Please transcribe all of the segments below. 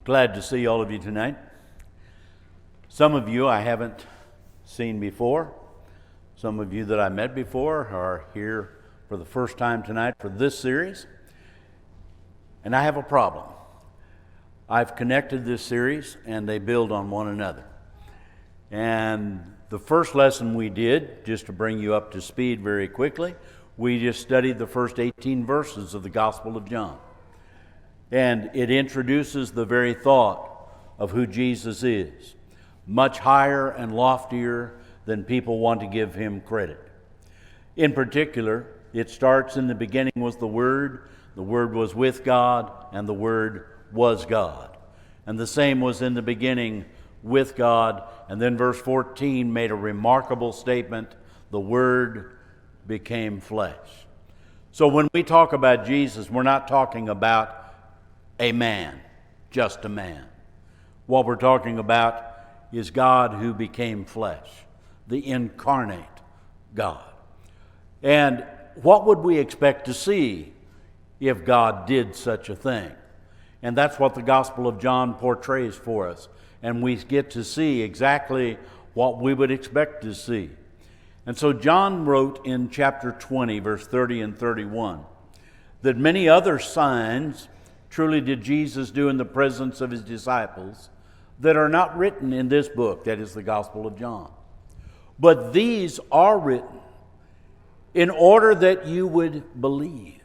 Glad to see all of you tonight. Some of you I haven't seen before. Some of you that I met before are here for the first time tonight for this series. And I have a problem. I've connected this series and they build on one another. And the first lesson we did, just to bring you up to speed very quickly, we just studied the first 18 verses of the Gospel of John. And it introduces the very thought of who Jesus is, much higher and loftier than people want to give him credit. In particular, it starts in the beginning was the Word was with God, and the Word was God. And the same was in the beginning with God. And then verse 14 made a remarkable statement, the Word became flesh. So when we talk about Jesus, we're not talking about a man, just a man. What we're talking about is God who became flesh, the incarnate God. And what would we expect to see if God did such a thing? And that's what the Gospel of John portrays for us. And we get to see exactly what we would expect to see. And so John wrote in chapter 20, verse 30 and 31, that many other signs truly did Jesus do in the presence of his disciples that are not written in this book, that is the Gospel of John. But these are written in order that you would believe.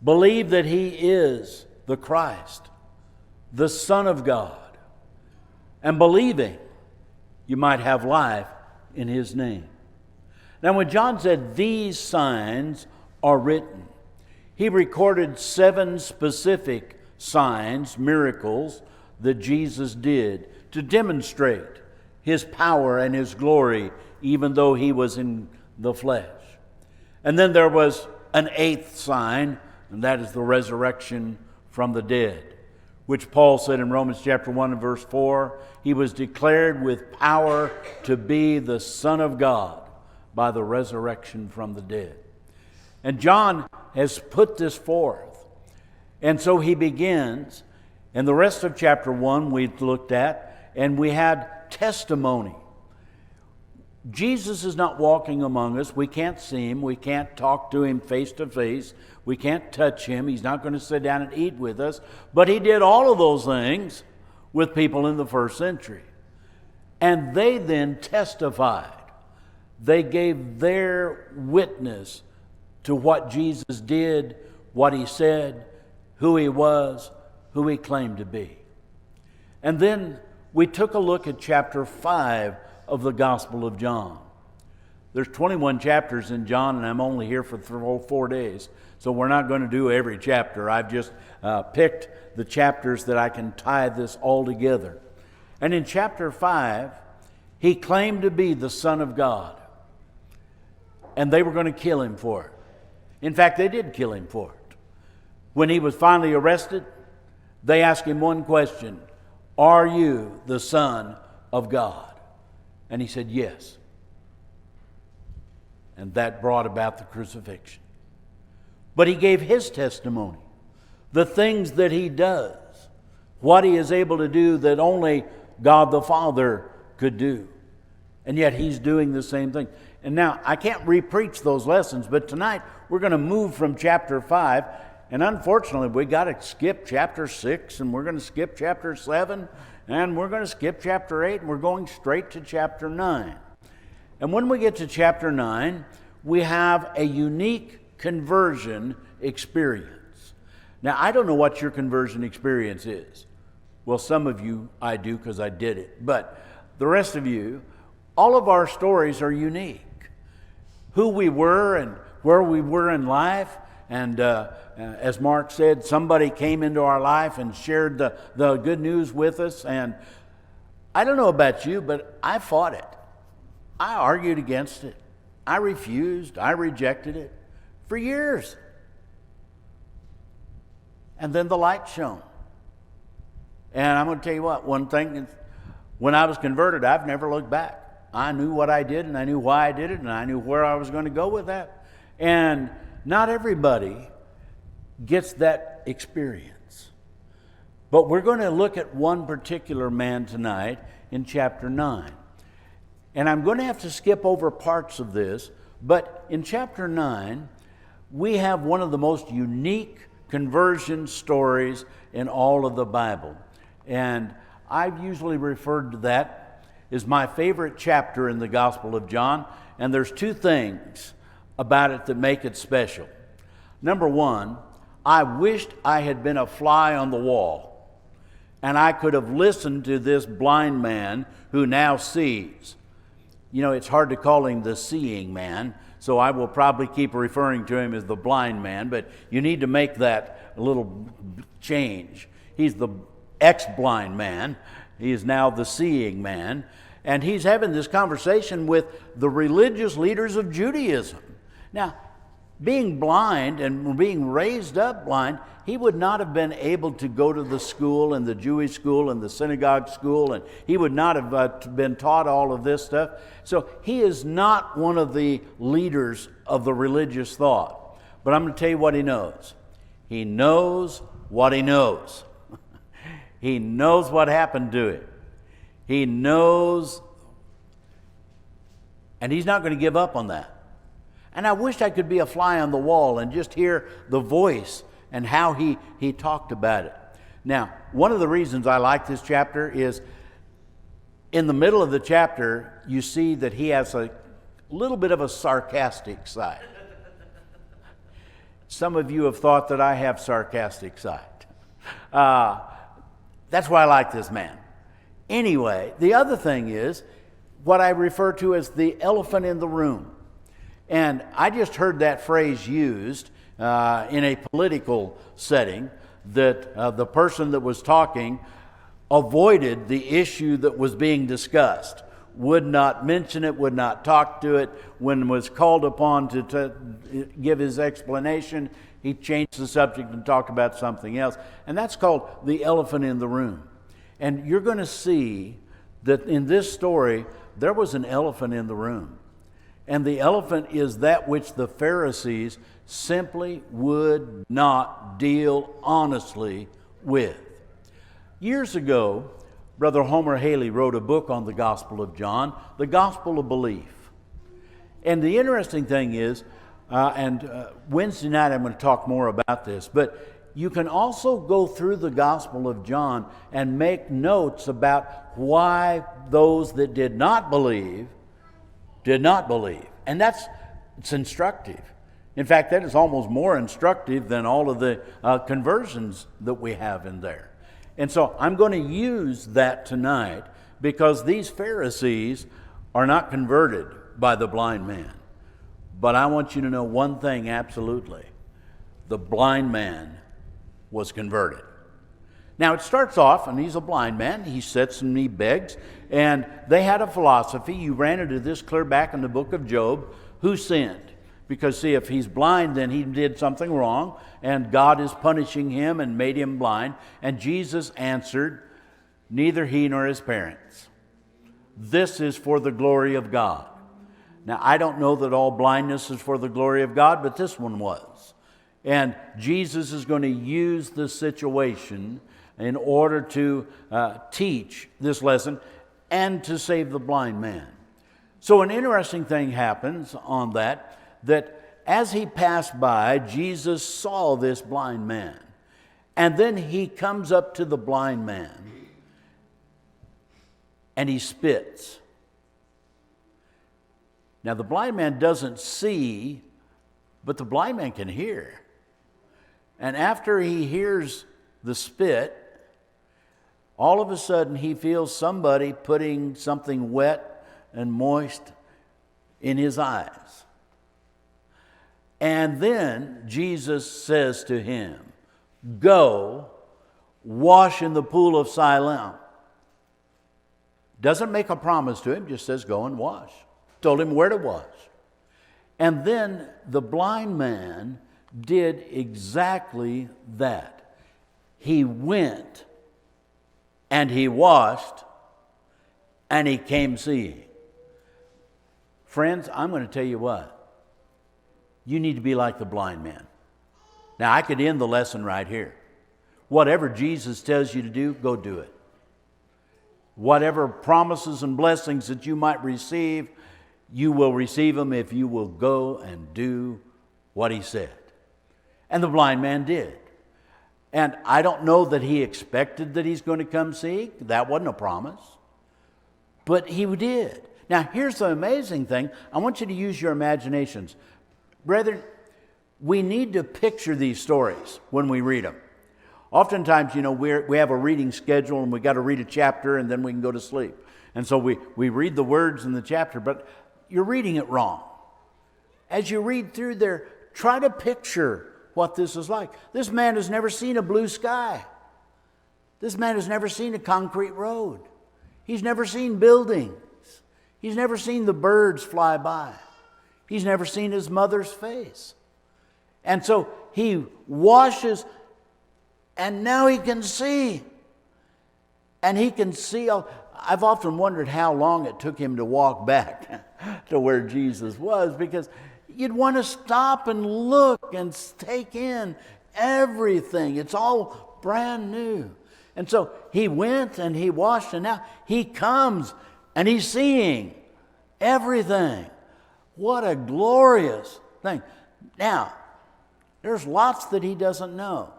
Believe that he is the Christ, the Son of God. And believing, you might have life in his name. Now when John said these signs are written, he recorded 7 specific signs, miracles, that Jesus did to demonstrate his power and his glory, even though he was in the flesh. And then there was an 8th sign, and that is the resurrection from the dead, which Paul said in Romans chapter 1 and verse 4, he was declared with power to be the Son of God by the resurrection from the dead. And John has put this forth. And so he begins, and the rest of chapter 1 we've looked at, and we had testimony. Jesus is not walking among us. We can't see him. We can't talk to him face to face. We can't touch him. He's not going to sit down and eat with us. But he did all of those things with people in the first century. And they then testified. They gave their witness to what Jesus did, what he said, who he was, who he claimed to be. And then we took a look at chapter 5 of the Gospel of John. There's 21 chapters in John, and I'm only here for 4 days, so we're not going to do every chapter. I've just picked the chapters that I can tie this all together. And in chapter 5, he claimed to be the Son of God, and they were going to kill him for it. In fact, they did kill him for it. When he was finally arrested, they asked him one question, "Are you the Son of God?" And he said, "Yes." And that brought about the crucifixion. But he gave his testimony, the things that he does, what he is able to do that only God the Father could do. And yet he's doing the same thing. And now, I can't re-preach those lessons, but tonight we're going to move from chapter 5, and unfortunately we got to skip chapter 6, and we're going to skip chapter 7, and we're going to skip chapter 8, and we're going straight to chapter 9. And when we get to chapter 9, we have a unique conversion experience. Now, I don't know what your conversion experience is. Well, some of you, I do because I did it, but the rest of you, all of our stories are unique. Who we were and where we were in life. And as Mark said, somebody came into our life and shared the good news with us. And I don't know about you, but I fought it. I argued against it. I refused. I rejected it for years. And then the light shone. And I'm going to tell you what, one thing is, when I was converted, I've never looked back. I knew what I did, and I knew why I did it, and I knew where I was going to go with that. And not everybody gets that experience. But we're going to look at one particular man tonight in chapter 9. And I'm going to have to skip over parts of this, but in chapter 9, we have one of the most unique conversion stories in all of the Bible. And I've usually referred to that as my favorite chapter in the Gospel of John, and there's two things about it that make it special. Number one, I wished I had been a fly on the wall, and I could have listened to this blind man who now sees. You know, it's hard to call him the seeing man, so I will probably keep referring to him as the blind man, but you need to make that a little change. He's the ex-blind man. He is now the seeing man, and he's having this conversation with the religious leaders of Judaism. Now, being blind and being raised up blind, he would not have been able to go to the school and the Jewish school and the synagogue school, and he would not have been taught all of this stuff. So he is not one of the leaders of the religious thought. But I'm going to tell you what he knows. He knows what he knows. He knows what happened to him. He knows, and he's not going to give up on that. And I wish I could be a fly on the wall and just hear the voice and how he talked about it. Now, one of the reasons I like this chapter is in the middle of the chapter, you see that he has a little bit of a sarcastic side. Some of you have thought that I have sarcastic side. That's why I like this man. Anyway, the other thing is what I refer to as the elephant in the room. And I just heard that phrase used in a political setting, that the person that was talking avoided the issue that was being discussed, would not mention it, would not talk to it. When was called upon to give his explanation, he changed the subject and talked about something else. And that's called the elephant in the room. And you're going to see that in this story, there was an elephant in the room. And the elephant is that which the Pharisees simply would not deal honestly with. Years ago, Brother Homer Haley wrote a book on the Gospel of John, The Gospel of Belief. And the interesting thing is, Wednesday night I'm going to talk more about this, but you can also go through the Gospel of John and make notes about why those that did not believe. And it's instructive. In fact, that is almost more instructive than all of the conversions that we have in there. And so I'm going to use that tonight because these Pharisees are not converted by the blind man. But I want you to know one thing absolutely. The blind man was converted. Now it starts off, and he's a blind man. He sits and he begs. And they had a philosophy. You ran into this clear back in the book of Job. Who sinned? Because see, if he's blind, then he did something wrong, and God is punishing him and made him blind. And Jesus answered, neither he nor his parents. This is for the glory of God. Now, I don't know that all blindness is for the glory of God, but this one was. And Jesus is going to use the situation in order to teach this lesson and to save the blind man. So an interesting thing happens on that as he passed by, Jesus saw this blind man. And then he comes up to the blind man and he spits. Now the blind man doesn't see, but the blind man can hear. And after he hears the spit, all of a sudden he feels somebody putting something wet and moist in his eyes. And then Jesus says to him, go, wash in the pool of Siloam. Doesn't make a promise to him, just says go and wash. Told him where to wash. And then the blind man did exactly that. He went and he washed and he came seeing. Friends, I'm going to tell you what. You need to be like the blind man. Now, I could end the lesson right here. whatever Jesus tells you to do, go do it. Whatever promises and blessings that you might receive, you will receive them if you will go and do what he said. And the blind man did. And I don't know that he expected that he's going to come see. That wasn't a promise. But he did. Now, here's the amazing thing. I want you to use your imaginations. Brethren, we need to picture these stories when we read them. Oftentimes, we have a reading schedule and we got to read a chapter and then we can go to sleep. And so we read the words in the chapter, but you're reading it wrong. As you read through there, try to picture what this is like. This man has never seen a blue sky. This man has never seen a concrete road. He's never seen buildings. He's never seen the birds fly by. He's never seen his mother's face. And so he washes, and now he can see. And he can see. I've often wondered how long it took him to walk back to where Jesus was, because you'd want to stop and look and take in everything. It's all brand new. And so he went and he washed, and now he comes and he's seeing everything. What a glorious thing. Now, there's lots that he doesn't know.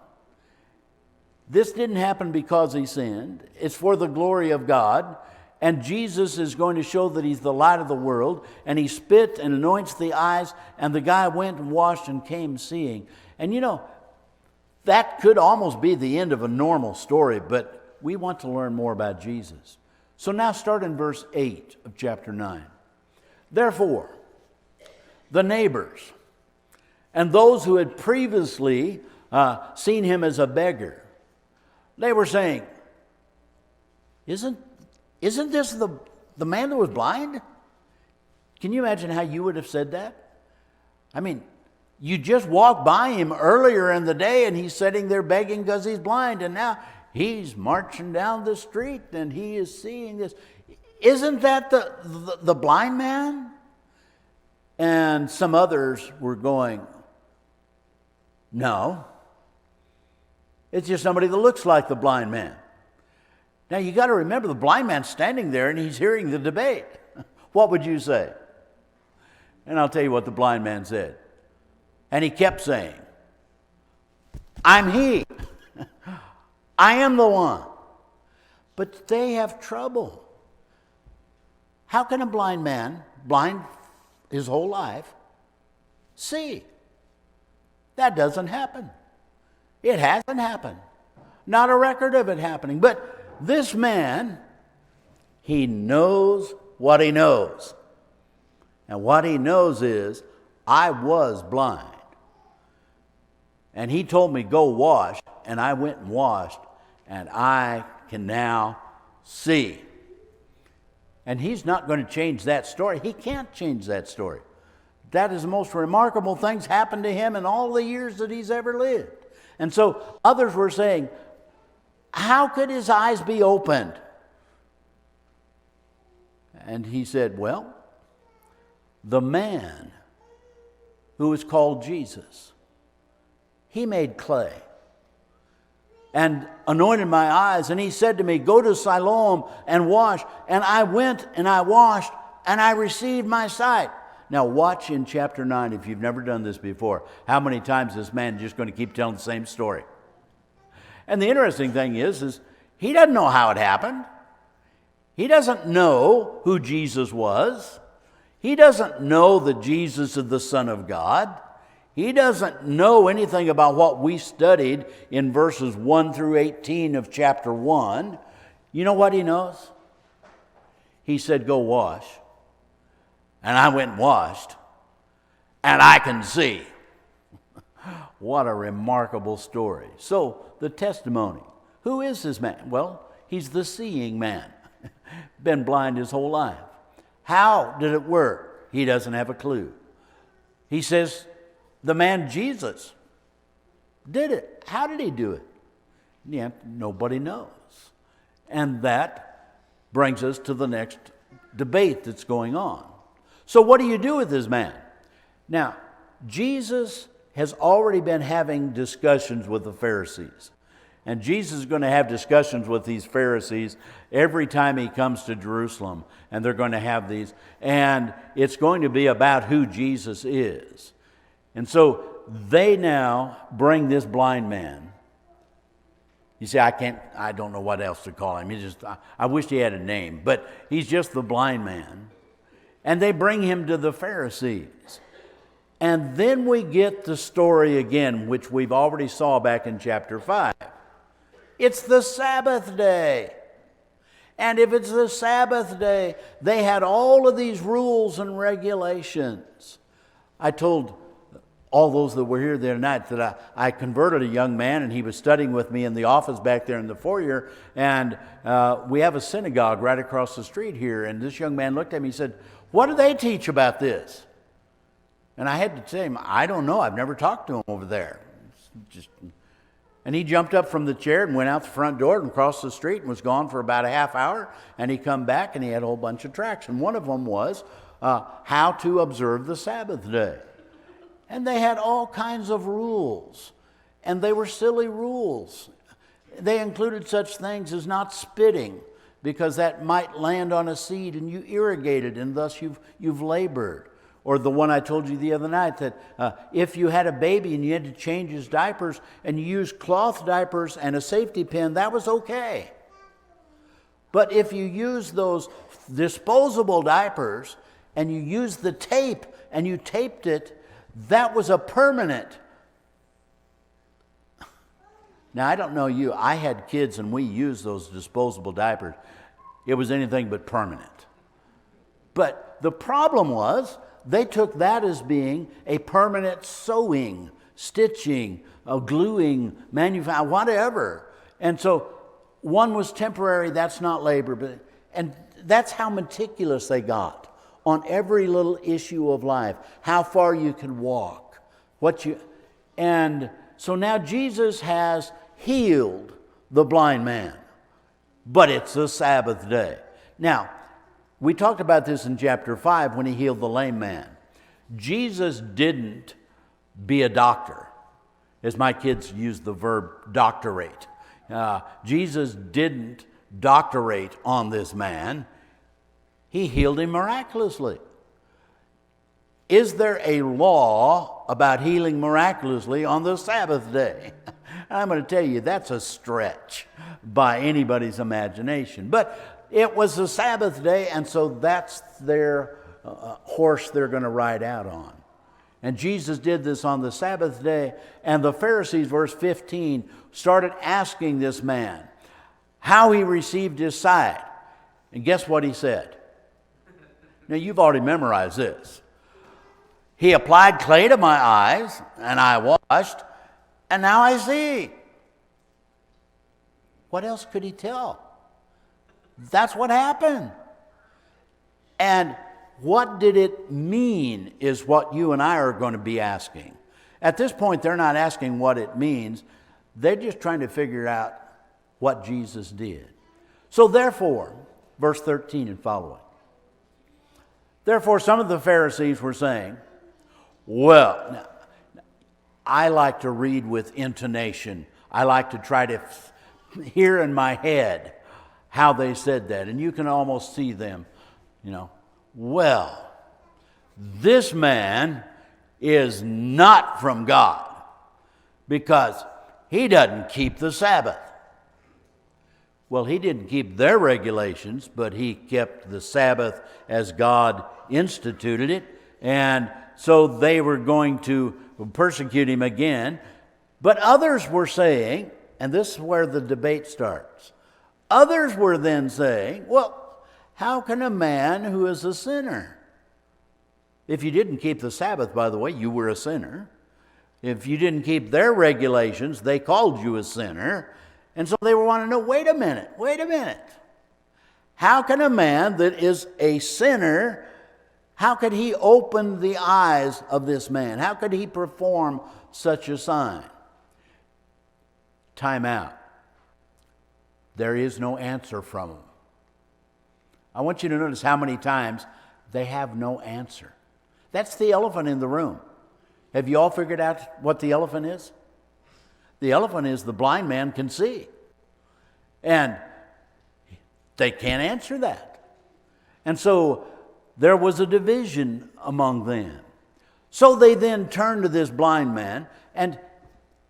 This didn't happen because he sinned. It's for the glory of God. And Jesus is going to show that he's the light of the world. And he spit and anoints the eyes. And the guy went and washed and came seeing. And that could almost be the end of a normal story. But we want to learn more about Jesus. So now start in verse 8 of chapter 9. Therefore, the neighbors and those who had previously seen him as a beggar, they were saying, Isn't this the man that was blind? Can you imagine how you would have said that? I mean, you just walked by him earlier in the day and he's sitting there begging because he's blind, and now he's marching down the street and he is seeing this. Isn't that the blind man? And some others were going, no. It's just somebody that looks like the blind man. Now, you got to remember, the blind man's standing there and he's hearing the debate. What would you say? And I'll tell you what the blind man said. And he kept saying, I'm he. I am the one. But they have trouble. How can a blind man, blind his whole life, see? That doesn't happen. It hasn't happened. Not a record of it happening. But this man, he knows what he knows. And what he knows is, I was blind. And he told me, go wash. And I went and washed. And I can now see. And he's not going to change that story. He can't change that story. That is the most remarkable things happened to him in all the years that he's ever lived. And so others were saying, how could his eyes be opened? And he said, well, the man who is called Jesus, he made clay and anointed my eyes. And he said to me, go to Siloam and wash. And I went and I washed and I received my sight. Now watch in chapter 9, if you've never done this before, how many times this man is just going to keep telling the same story. And the interesting thing is he doesn't know how it happened. He doesn't know who Jesus was. He doesn't know that Jesus is the Son of God. He doesn't know anything about what we studied in verses 1 through 18 of chapter 1. You know what he knows? He said, go wash. And I went and washed, and I can see. What a remarkable story. So, the testimony. Who is this man? Well, he's the seeing man. Been blind his whole life. How did it work? He doesn't have a clue. He says, the man Jesus did it. How did he do it? Yeah, nobody knows. And that brings us to the next debate that's going on. So what do you do with this man? Now, Jesus has already been having discussions with the Pharisees. And Jesus is going to have discussions with these Pharisees every time he comes to Jerusalem. And they're going to have these. And it's going to be about who Jesus is. And so they now bring this blind man. You say, I don't know what else to call him. I wish he had a name. But he's just the blind man. And they bring him to the Pharisees. And then we get the story again, which we've already saw back in chapter 5. It's the Sabbath day. And if it's the Sabbath day, they had all of these rules and regulations. I told all those that were here the other night that I converted a young man, and he was studying with me in the office back there in the foyer. And we have a synagogue right across the street here. And this young man looked at me and said, "What do they teach about this?" And I had to tell him, "I don't know. I've never talked to him over there." And he jumped up from the chair and went out the front door and crossed the street and was gone for about a half hour. And he come back and he had a whole bunch of tracts. And one of them was how to observe the Sabbath day. And they had all kinds of rules. And they were silly rules. They included such things as not spitting, because that might land on a seed and you irrigate it, and thus you've labored. Or the one I told you the other night, that if you had a baby and you had to change his diapers and you used cloth diapers and a safety pin, that was okay. But if you use those disposable diapers and you used the tape and you taped it, that was a permanent. Now, I don't know you. I had kids and we used those disposable diapers. It was anything but permanent. But the problem was, they took that as being a permanent sewing, stitching, gluing, manufacturing, whatever. And so one was temporary, that's not labor. And that's how meticulous they got on every little issue of life. How far you can walk. And so now Jesus has healed the blind man. But it's the Sabbath day. Now, we talked about this in chapter 5 when he healed the lame man. Jesus didn't be a doctor, as my kids use the verb doctorate. Jesus didn't doctorate on this man. He healed him miraculously. Is there a law about healing miraculously on the Sabbath day? I'm going to tell you, that's a stretch by anybody's imagination. But it was the Sabbath day, and so that's their horse they're going to ride out on. And Jesus did this on the Sabbath day, and the Pharisees, verse 15, started asking this man how he received his sight. And guess what he said? Now, you've already memorized this. He applied clay to my eyes, and I washed, and now I see. What else could he tell? That's what happened. And what did it mean is what you and I are going to be asking. At this point, they're not asking what it means. They're just trying to figure out what Jesus did. So therefore, verse 13 and following. Therefore, some of the Pharisees were saying, well, now, I like to read with intonation. I like to try to hear in my head how they said that. And you can almost see them, well, this man is not from God because he doesn't keep the Sabbath. Well, he didn't keep their regulations, but he kept the Sabbath as God instituted it. And so they were going to persecute him again. But others were saying, and this is where the debate starts. Others were then saying, well, how can a man who is a sinner? If you didn't keep the Sabbath, by the way, you were a sinner. If you didn't keep their regulations, they called you a sinner. And so they were wanting to know, wait a minute. How can a man that is a sinner, how could he open the eyes of this man? How could he perform such a sign? Time out. There is no answer from them. I want you to notice how many times they have no answer. That's the elephant in the room. Have you all figured out what the elephant is? The elephant is the blind man can see. And they can't answer that. And so there was a division among them. So they then turned to this blind man. And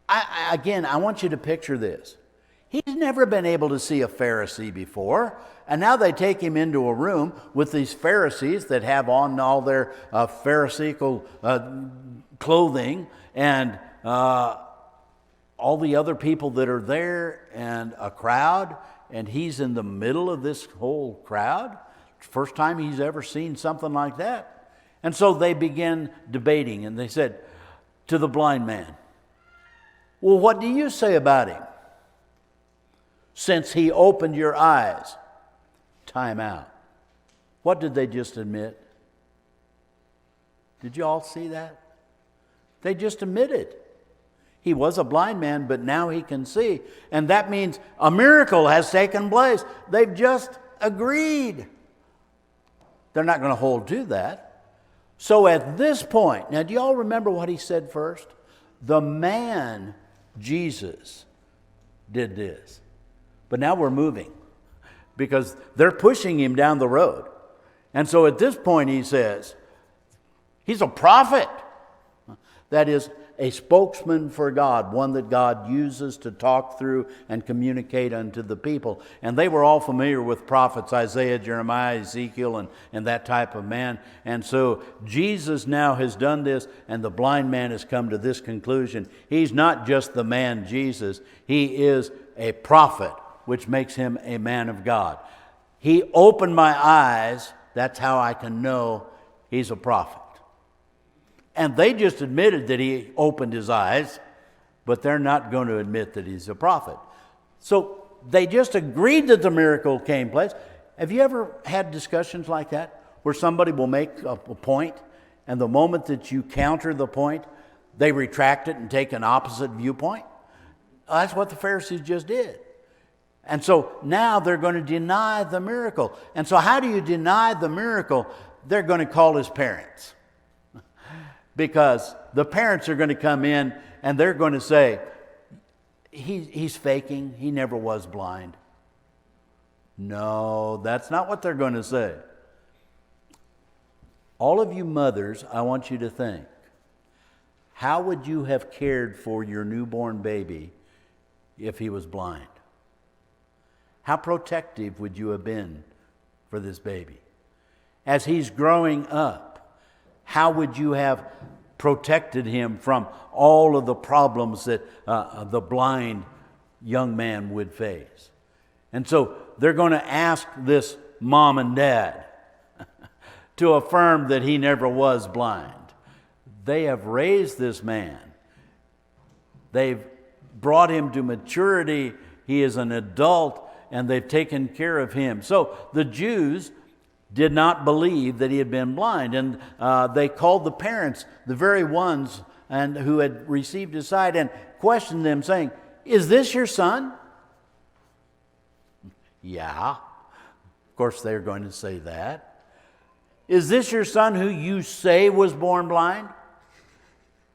I want you to picture this. He's never been able to see a Pharisee before. And now they take him into a room with these Pharisees that have on all their Pharisaical clothing and all the other people that are there and a crowd. And he's in the middle of this whole crowd. First time he's ever seen something like that. And so they began debating, and they said to the blind man, well, what do you say about him? Since he opened your eyes. Time out. What did they just admit? Did you all see that? They just admitted. He was a blind man, but now he can see. And that means a miracle has taken place. They've just agreed. They're not going to hold to that. So at this point, now do you all remember what he said first? The man, Jesus, did this. But now we're moving because they're pushing him down the road. And so at this point he says, he's a prophet. That is a spokesman for God, one that God uses to talk through and communicate unto the people. And they were all familiar with prophets, Isaiah, Jeremiah, Ezekiel, and that type of man. And so Jesus now has done this, and the blind man has come to this conclusion. He's not just the man Jesus, he is a prophet, which makes him a man of God. He opened my eyes, that's how I can know he's a prophet. And they just admitted that he opened his eyes, but they're not going to admit that he's a prophet. So they just agreed that the miracle came place. Have you ever had discussions like that, where somebody will make a point, and the moment that you counter the point, they retract it and take an opposite viewpoint? That's what the Pharisees just did. And so now they're going to deny the miracle. And so how do you deny the miracle? They're going to call his parents. Because the parents are going to come in and they're going to say, he's faking, he never was blind. No, that's not what they're going to say. All of you mothers, I want you to think, how would you have cared for your newborn baby if he was blind? How protective would you have been for this baby? As he's growing up, how would you have protected him from all of the problems that the blind young man would face? And so they're going to ask this mom and dad to affirm that he never was blind. They have raised this man. They've brought him to maturity. He is an adult, and they've taken care of him. So the Jews did not believe that he had been blind. And they called the parents, the very ones who had received his sight, and questioned them, saying, is this your son? Yeah. Of course, they're going to say that. Is this your son who you say was born blind?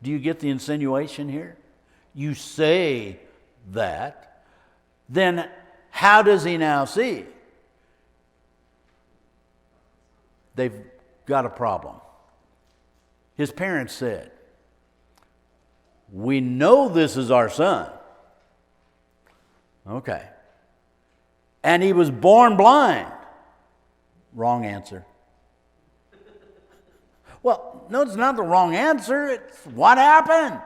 Do you get the insinuation here? You say that. Then how does he now see? They've got a problem. His parents said, we know this is our son. Okay. And he was born blind. Wrong answer. Well, no, it's not the wrong answer. It's what happened.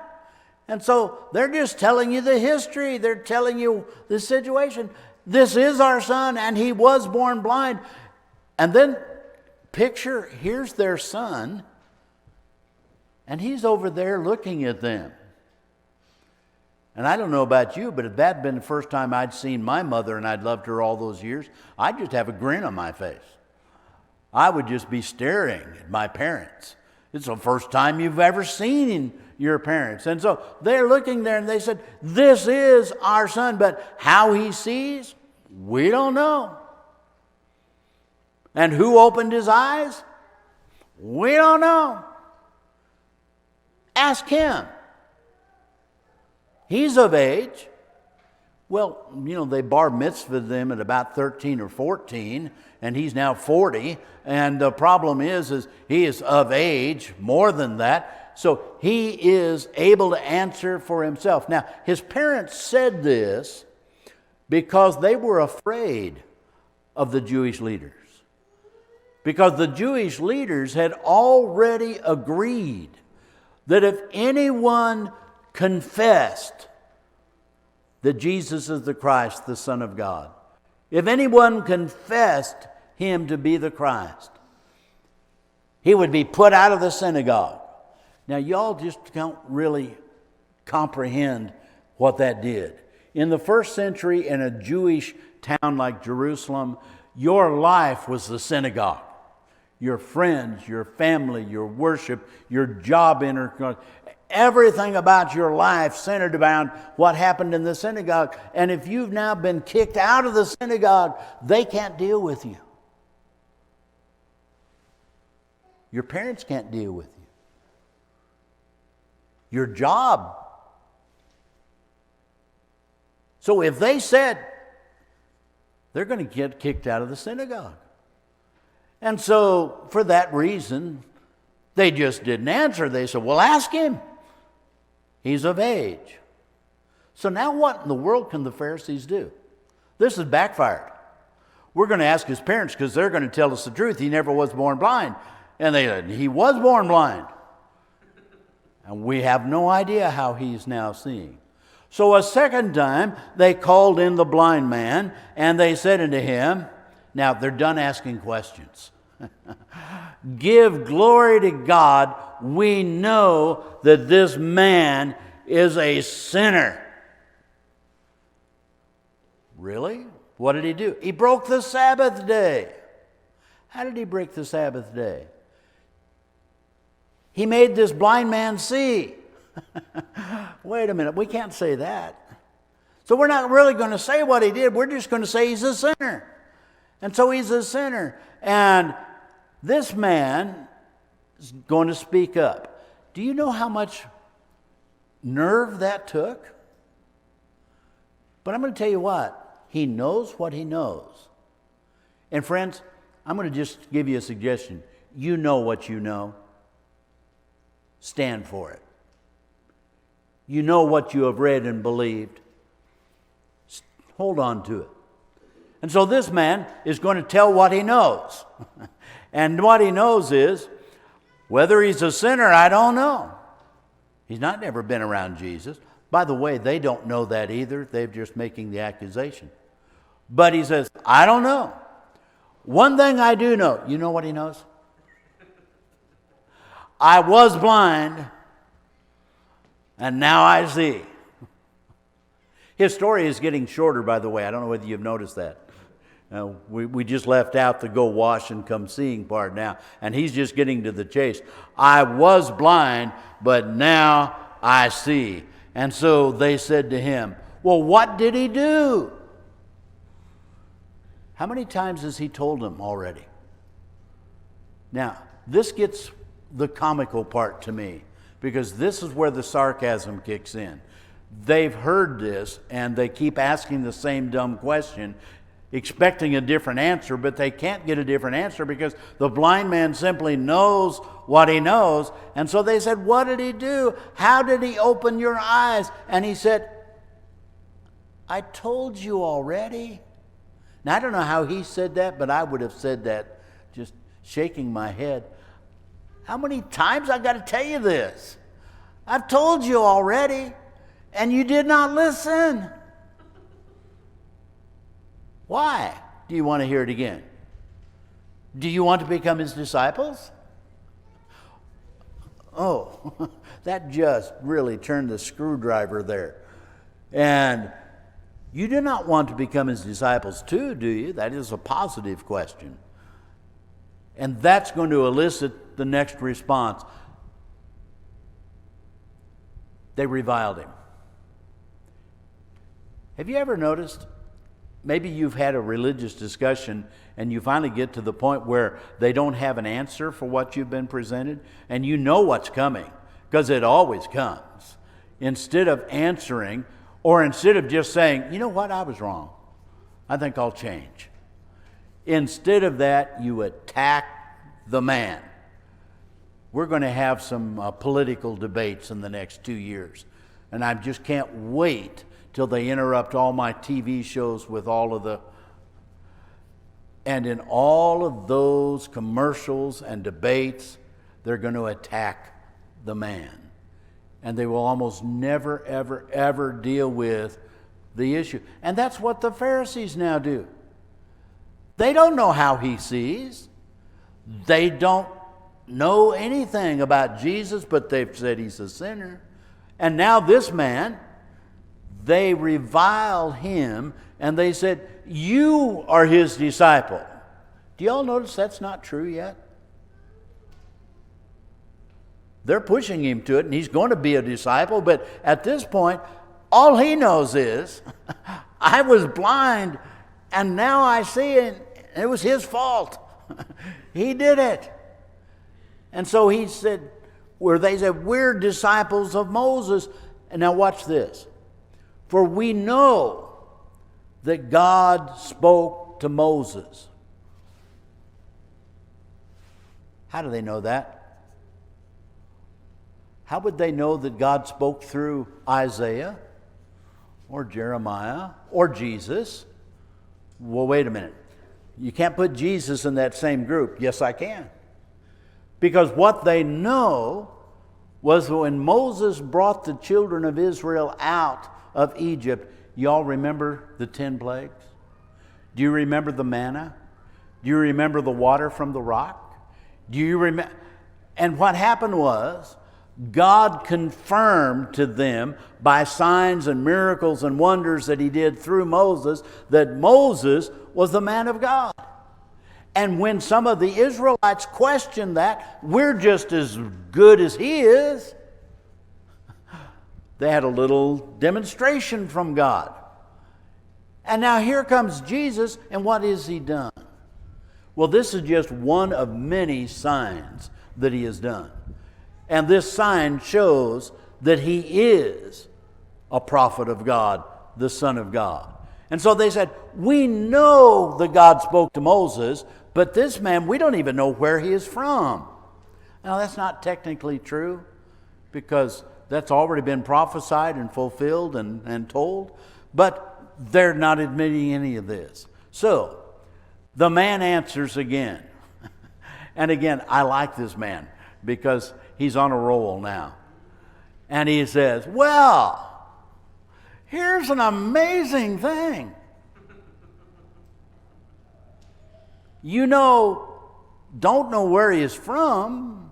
And so they're just telling you the history. They're telling you the situation. This is our son, and he was born blind. And then picture, here's their son, and he's over there looking at them. And I don't know about you, but if that had been the first time I'd seen my mother and I'd loved her all those years, I'd just have a grin on my face. I would just be staring at my parents. It's the first time you've ever seen your parents. And so they're looking there and they said, this is our son, but how he sees, we don't know. And who opened his eyes? We don't know. Ask him. He's of age. Well, they bar mitzvahed them at about 13 or 14, and he's now 40. And the problem is he is of age, more than that. So he is able to answer for himself. Now, his parents said this because they were afraid of the Jewish leaders. Because the Jewish leaders had already agreed that if anyone confessed that Jesus is the Christ, the Son of God, if anyone confessed him to be the Christ, he would be put out of the synagogue. Now, y'all just don't really comprehend what that did. In the first century, in a Jewish town like Jerusalem, your life was the synagogue. Your friends, your family, your worship, your job everything about your life centered around what happened in the synagogue. And if you've now been kicked out of the synagogue, they can't deal with you. Your parents can't deal with you. Your job. So if they said they're going to get kicked out of the synagogue. And so for that reason, they just didn't answer. They said, well, ask him. He's of age. So now what in the world can the Pharisees do? This has backfired. We're going to ask his parents because they're going to tell us the truth. He never was born blind. And they said, he was born blind. And we have no idea how he's now seeing. So a second time, they called in the blind man, and they said unto him, now they're done asking questions. Give glory to God. We know that this man is a sinner. Really? What did he do? He broke the Sabbath day. How did he break the Sabbath day? He made this blind man see. Wait a minute, we can't say that. So we're not really going to say what he did. We're just going to say he's a sinner. And so he's a sinner. And this man is going to speak up. Do you know how much nerve that took? But I'm going to tell you what. He knows what he knows. And friends, I'm going to just give you a suggestion. You know what you know. Stand for it. You know what you have read and believed. Hold on to it. And so this man is going to tell what he knows. And what he knows is, whether he's a sinner, I don't know. He's not never been around Jesus. By the way, they don't know that either. They're just making the accusation. But he says, I don't know. One thing I do know. You know what he knows? I was blind, and now I see. His story is getting shorter, by the way. I don't know whether you've noticed that. We just left out the go wash and come seeing part now, and he's just getting to the chase. I was blind, but now I see. And so they said to him, well, what did he do? How many times has he told them already? Now, this gets the comical part to me, because this is where the sarcasm kicks in. They've heard this, and they keep asking the same dumb question, expecting a different answer, but they can't get a different answer because the blind man simply knows what he knows. And so they said, what did he do? How did he open your eyes? And he said, I told you already. Now, I don't know how he said that, but I would have said that just shaking my head. How many times I got to tell you this? I've told you already, and you did not listen. Why do you want to hear it again? Do you want to become his disciples? Oh, that just really turned the screwdriver there. And you do not want to become his disciples too, do you? That is a positive question. And that's going to elicit the next response. They reviled him. Have you ever noticed? Maybe you've had a religious discussion and you finally get to the point where they don't have an answer for what you've been presented, and you know what's coming because it always comes. instead of answering, or instead of just saying, you know what, I was wrong, I think I'll change. Instead of that, you attack the man. We're going to have some political debates in the next 2 years. And I just can't wait till they interrupt all my TV shows with all of the... And in all of those commercials and debates, they're going to attack the man. And they will almost never, ever, ever deal with the issue. And that's what the Pharisees now do. They don't know how he sees. They don't know anything about Jesus, but they've said he's a sinner. And now this man, they revile him, and they said, you are his disciple. Do y'all notice that's not true yet? They're pushing him to it, and he's going to be a disciple, but at this point, all he knows is, I was blind, and now I see it. It was his fault. He did it. And so he said, they said, we're disciples of Moses. And now watch this. For we know that God spoke to Moses. How do they know that? How would they know that God spoke through Isaiah or Jeremiah or Jesus? Well, wait a minute. You can't put Jesus in that same group. Yes, I can. Because what they know was when Moses brought the children of Israel out of Egypt, y'all remember the 10 plagues? Do you remember the manna? Do you remember the water from the rock? Do you remember? And what happened was, God confirmed to them by signs and miracles and wonders that he did through Moses that Moses was the man of God. And when some of the Israelites questioned that, we're just as good as he is, they had a little demonstration from God. And now here comes Jesus, and what has he done? Well, this is just one of many signs that he has done. And this sign shows that he is a prophet of God, the Son of God. And so they said, we know that God spoke to Moses, but this man, we don't even know where he is from. Now, that's not technically true, because that's already been prophesied and fulfilled and told, but they're not admitting any of this. So, the man answers again. And again, I like this man, because he's on a roll now. And he says, well, here's an amazing thing. You don't know where he is from,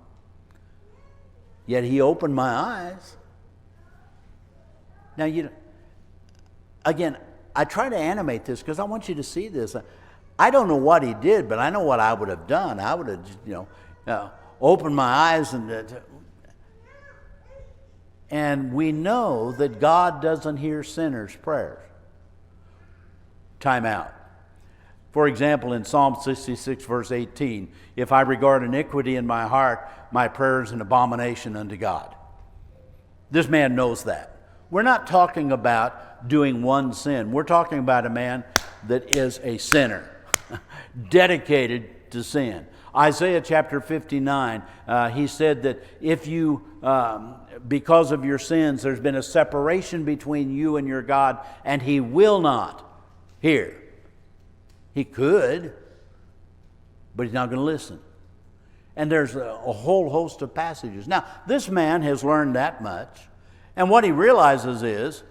yet he opened my eyes. Now, again, I try to animate this because I want you to see this. I don't know what he did, but I know what I would have done. I would have, opened my eyes, and we know that God doesn't hear sinners' prayers. Time out. For example, in Psalm 66, verse 18, if I regard iniquity in my heart, my prayer is an abomination unto God. This man knows that. We're not talking about doing one sin. We're talking about a man that is a sinner, dedicated to sin. Isaiah chapter 59, he said that if you, because of your sins, there's been a separation between you and your God, and he will not hear. He could, but he's not going to listen. And there's a whole host of passages. Now, this man has learned that much, and what he realizes is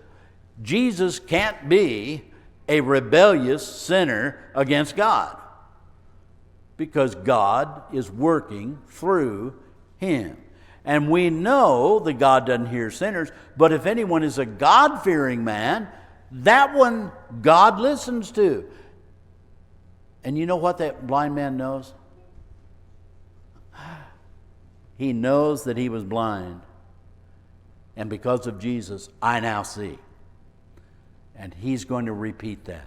Jesus can't be a rebellious sinner against God, because God is working through him. And we know that God doesn't hear sinners, but if anyone is a God-fearing man, that one God listens to. And you know what that blind man knows? He knows that he was blind. And because of Jesus, I now see. And he's going to repeat that.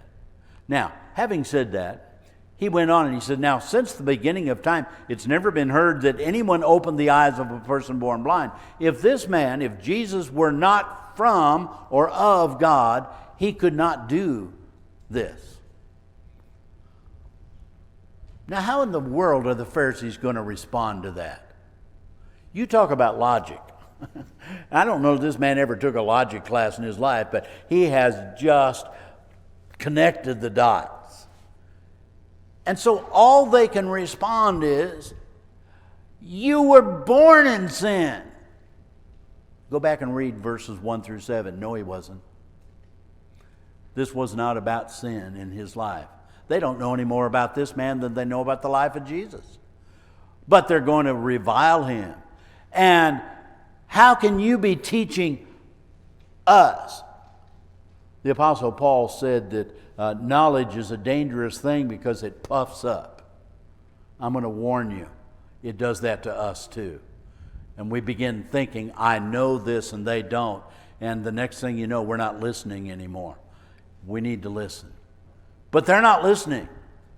Now, having said that, He went on and he said, now, since the beginning of time, it's never been heard that anyone opened the eyes of a person born blind. If this man, if Jesus were not from or of God, he could not do this. Now, how in the world are the Pharisees going to respond to that? You talk about logic. I don't know if this man ever took a logic class in his life, but he has just connected the dots. And so all they can respond is, you were born in sin. Go back and read verses 1 through 7. No, he wasn't. This was not about sin in his life. They don't know any more about this man than they know about the life of Jesus. But they're going to revile him. And how can you be teaching us? The Apostle Paul said that knowledge is a dangerous thing because it puffs up. I'm going to warn you, it does that to us too. And we begin thinking, I know this and they don't. And the next thing you know, we're not listening anymore. We need to listen. But they're not listening.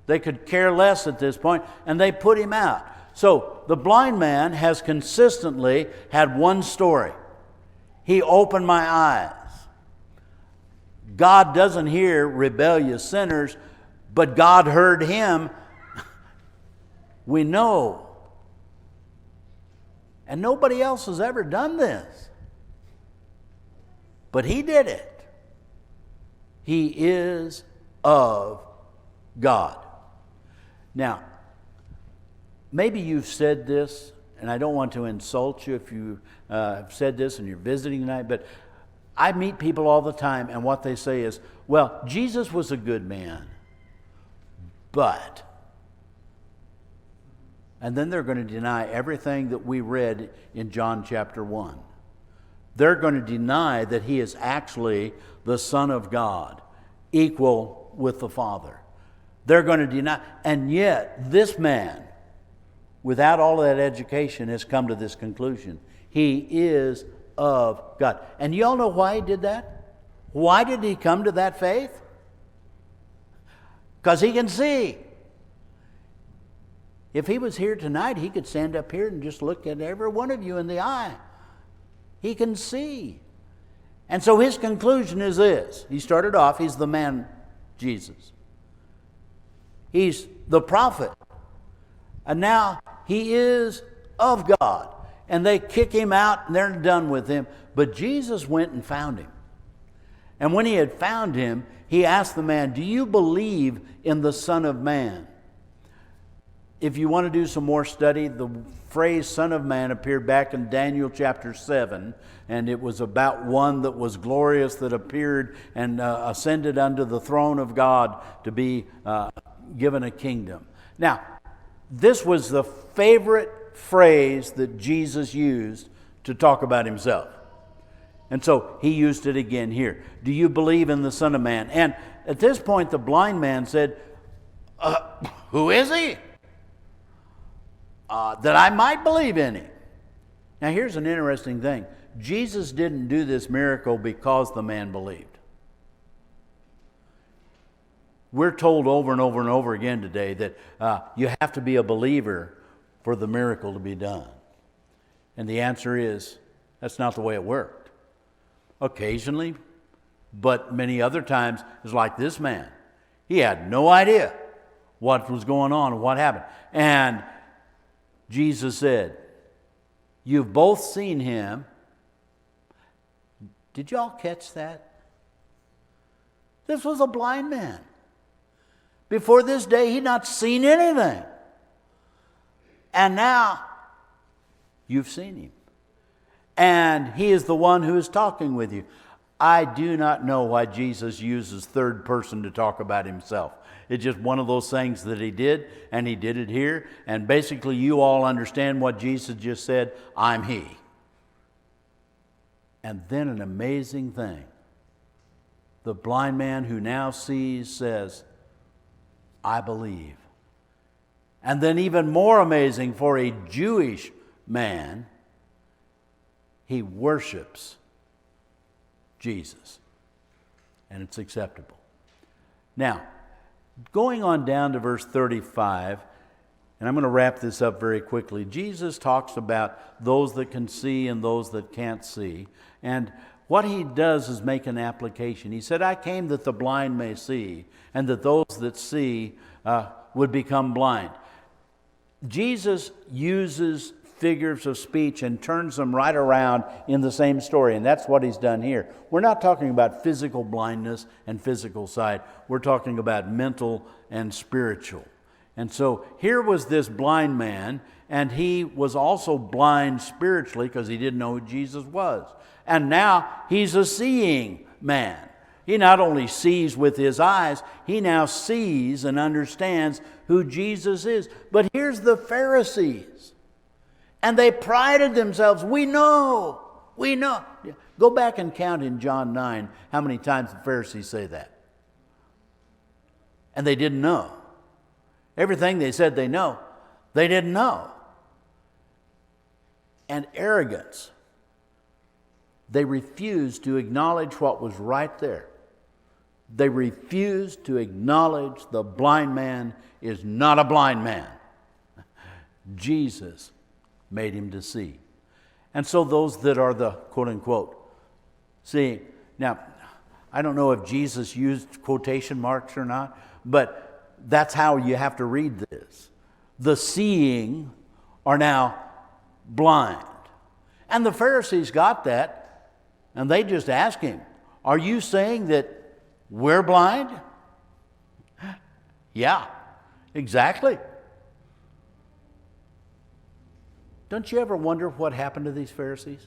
They could care less at this point, and they put him out. So the blind man has consistently had one story. He opened my eyes. God doesn't hear rebellious sinners, but God heard him. We know. And nobody else has ever done this. But he did it. He is of God. Now, maybe you've said this, and I don't want to insult you if you have said this and you're visiting tonight, but I meet people all the time, and what they say is, well, Jesus was a good man, but... And then they're going to deny everything that we read in John chapter 1. They're going to deny that he is actually the Son of God, equal with the Father. They're going to deny, and yet this man, without all of that education, has come to this conclusion. He is of God. And you all know why he did that? Why did he come to that faith? Because he can see. If he was here tonight, he could stand up here and just look at every one of you in the eye. He can see. And so his conclusion is this. He started off, he's the man, Jesus. He's the prophet. And now he is of God. And they kick him out and they're done with him. But Jesus went and found him. And when he had found him, he asked the man, do you believe in the Son of Man? If you want to do some more study, the phrase Son of Man appeared back in Daniel chapter 7, and it was about one that was glorious that appeared and ascended unto the throne of God to be given a kingdom. Now, this was the favorite phrase that Jesus used to talk about himself. And so he used it again here. Do you believe in the Son of Man? And at this point, the blind man said, who is he? That I might believe in him. Now here's an interesting thing. Jesus didn't do this miracle because the man believed. We're told over and over and over again today that you have to be a believer for the miracle to be done. And the answer is, that's not the way it worked. Occasionally, but many other times, it's like this man. He had no idea what was going on and what happened. And Jesus said, you've both seen him. Did y'all catch that? This was a blind man. Before this day, he'd not seen anything. And now, you've seen him. And he is the one who is talking with you. I do not know why Jesus uses third person to talk about himself. It's just one of those things that he did, and he did it here. And basically, you all understand what Jesus just said, I'm he. And then an amazing thing. The blind man who now sees says, I believe. And then even more amazing for a Jewish man, he worships Jesus. And it's acceptable. Now, Going on down to verse 35, and I'm going to wrap this up very quickly. Jesus talks about those that can see and those that can't see. And what he does is make an application. He said, I came that the blind may see, and that those that see would become blind. Jesus uses figures of speech and turns them right around in the same story, and that's what he's done here. We're not talking about physical blindness and physical sight. We're talking about mental and spiritual. And so here was this blind man, and he was also blind spiritually because he didn't know who Jesus was. And now he's a seeing man. He not only sees with his eyes, he now sees and understands who Jesus is. But here's the Pharisees. And they prided themselves. We know. Go back and count in John 9 how many times the Pharisees say that. And they didn't know. Everything they said they know, they didn't know. And arrogance. They refused to acknowledge what was right there. They refused to acknowledge the blind man is not a blind man. Jesus made him to see. And so those that are the quote-unquote seeing. Now, I don't know if Jesus used quotation marks or not, but that's how you have to read this. The seeing are now blind. And the Pharisees got that, and they just asked him, are you saying that we're blind? Yeah, exactly. Don't you ever wonder what happened to these Pharisees?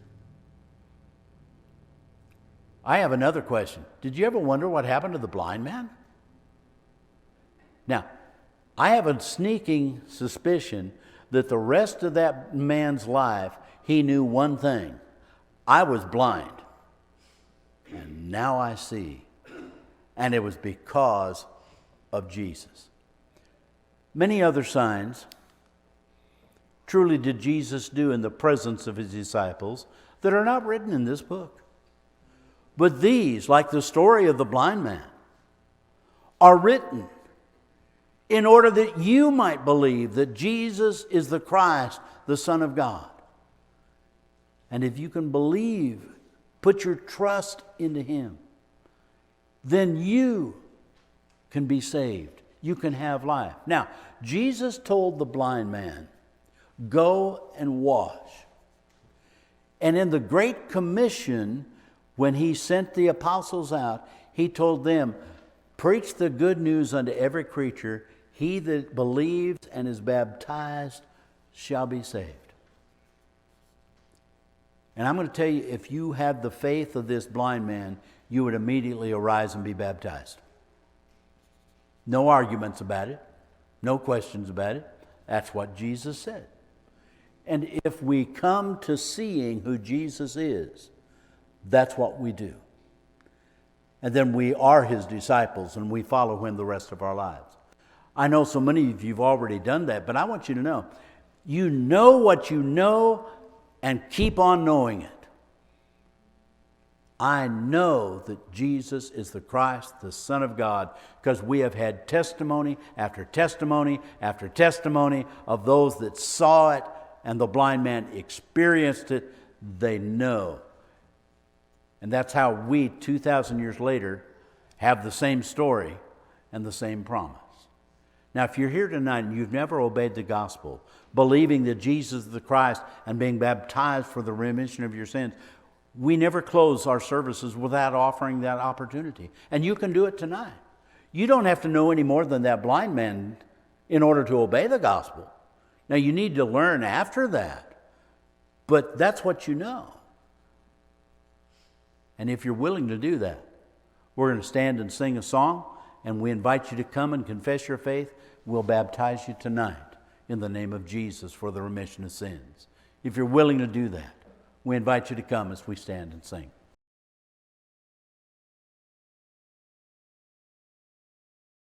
I have another question. Did you ever wonder what happened to the blind man? Now, I have a sneaking suspicion that the rest of that man's life, he knew one thing. I was blind, and now I see. And it was because of Jesus. Many other signs truly did Jesus do in the presence of his disciples that are not written in this book. But these, like the story of the blind man, are written in order that you might believe that Jesus is the Christ, the Son of God. And if you can believe, put your trust into him, then you can be saved. You can have life. Now, Jesus told the blind man, go and wash. And in the Great Commission, when he sent the apostles out, he told them, preach the good news unto every creature. He that believes and is baptized shall be saved. And I'm going to tell you, if you had the faith of this blind man, you would immediately arise and be baptized. No arguments about it. No questions about it. That's what Jesus said. And if we come to seeing who Jesus is, that's what we do. And then we are his disciples and we follow him the rest of our lives. I know so many of you have already done that, but I want you to know what you know and keep on knowing it. I know that Jesus is the Christ, the Son of God, because we have had testimony after testimony after testimony of those that saw it, and the blind man experienced it. They know. And that's how we, 2,000 years later, have the same story and the same promise. Now, if you're here tonight and you've never obeyed the gospel, believing that Jesus is the Christ and being baptized for the remission of your sins, we never close our services without offering that opportunity. And you can do it tonight. You don't have to know any more than that blind man in order to obey the gospel. Now, you need to learn after that, but that's what you know. And if you're willing to do that, we're going to stand and sing a song, and we invite you to come and confess your faith. We'll baptize you tonight in the name of Jesus for the remission of sins. If you're willing to do that, we invite you to come as we stand and sing.